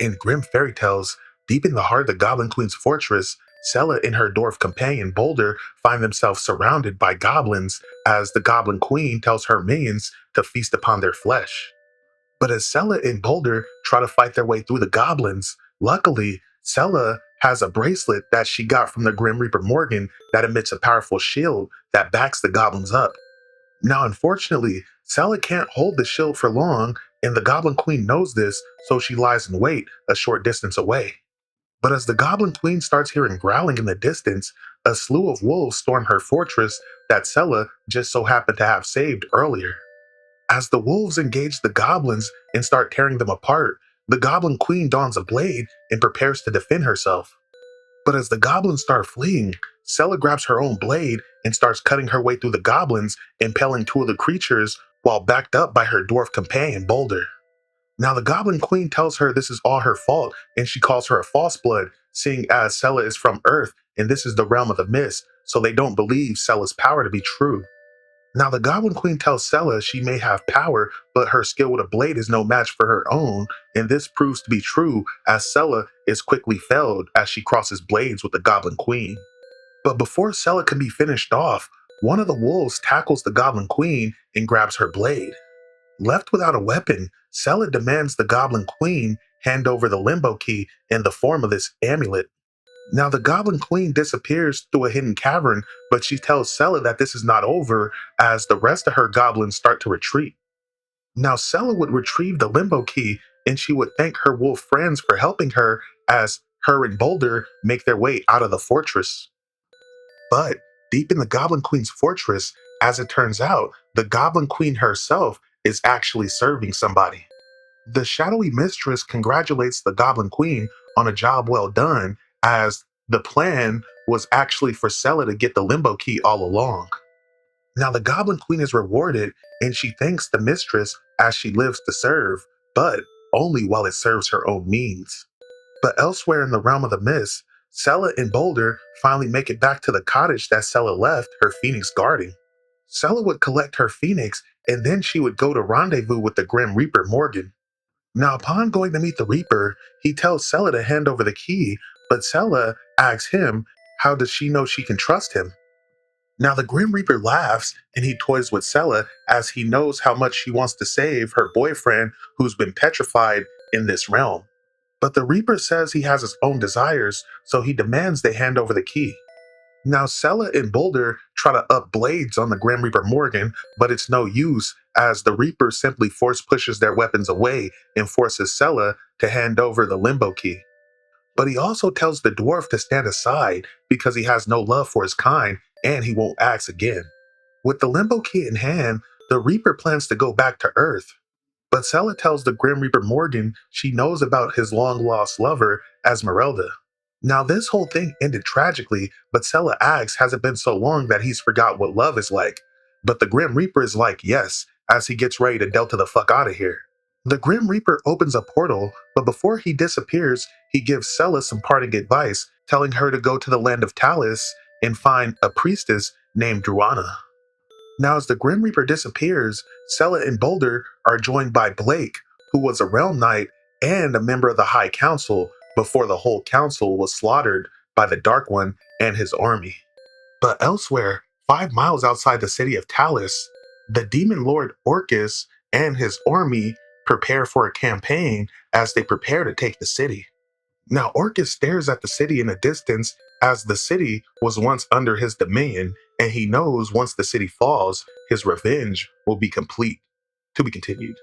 In Grimm Fairy Tales, deep in the heart of the Goblin Queen's fortress, Sela and her dwarf companion Boulder find themselves surrounded by goblins as the Goblin Queen tells her minions to feast upon their flesh. But as Sela and Boulder try to fight their way through the goblins, luckily, Sela has a bracelet that she got from the Grim Reaper Morgan that emits a powerful shield that backs the goblins up. Now, unfortunately, Sela can't hold the shield for long, and the Goblin Queen knows this, so she lies in wait a short distance away. But as the Goblin Queen starts hearing growling in the distance, a slew of wolves storm her fortress that Sela just so happened to have saved earlier. As the wolves engage the goblins and start tearing them apart, the Goblin Queen dons a blade and prepares to defend herself. But as the goblins start fleeing, Sela grabs her own blade and starts cutting her way through the goblins, impaling two of the creatures while backed up by her dwarf companion Boulder. Now the Goblin Queen tells her this is all her fault and she calls her a false blood, seeing as Sela is from Earth and this is the realm of the mist, so they don't believe Sela's power to be true. Now the Goblin Queen tells Sela she may have power, but her skill with a blade is no match for her own, and this proves to be true as Sela is quickly felled as she crosses blades with the Goblin Queen. But before Sela can be finished off, one of the wolves tackles the Goblin Queen and grabs her blade. Left without a weapon, Sela demands the Goblin Queen hand over the Limbo Key in the form of this amulet. Now the Goblin Queen disappears through a hidden cavern, but she tells Sela that this is not over as the rest of her goblins start to retreat. Now Sela would retrieve the Limbo Key and she would thank her wolf friends for helping her as her and Boulder make their way out of the fortress. But deep in the Goblin Queen's fortress, as it turns out, the Goblin Queen herself is actually serving somebody. The shadowy mistress congratulates the Goblin Queen on a job well done, as the plan was actually for Sela to get the Limbo Key all along. Now the Goblin Queen is rewarded and she thanks the mistress as she lives to serve, but only while it serves her own means. But elsewhere in the realm of the mist, Sela and Boulder finally make it back to the cottage that Sela left her phoenix guarding. Sela would collect her phoenix and then she would go to rendezvous with the Grim Reaper Morgan. Now, upon going to meet the Reaper, he tells Sela to hand over the key, but Sela asks him how does she know she can trust him. Now, the Grim Reaper laughs and he toys with Sela as he knows how much she wants to save her boyfriend who's been petrified in this realm. But the Reaper says he has his own desires, so he demands they hand over the key. Now, Sela and Boulder try to up blades on the Grim Reaper Morgan, but it's no use as the Reaper simply force pushes their weapons away and forces Sela to hand over the Limbo Key. But he also tells the dwarf to stand aside because he has no love for his kind and he won't ask again. With the Limbo Key in hand, the Reaper plans to go back to Earth. But Sela tells the Grim Reaper Morgan she knows about his long-lost lover, Esmeralda. Now this whole thing ended tragically, but Sela asks has it been so long that he's forgot what love is like. But the Grim Reaper is like yes, as he gets ready to delta the fuck out of here. The Grim Reaper opens a portal, but before he disappears, he gives Sela some parting advice, telling her to go to the land of Talus and find a priestess named Druana. Now, as the Grim Reaper disappears, Sela and Boulder are joined by Blake, who was a realm knight and a member of the High Council before the whole council was slaughtered by the Dark One and his army. But elsewhere, 5 miles outside the city of Talus, the demon lord Orcus and his army prepare for a campaign as they prepare to take the city. Now, Orcus stares at the city in a distance as the city was once under his dominion, and he knows once the city falls, his revenge will be complete. To be continued.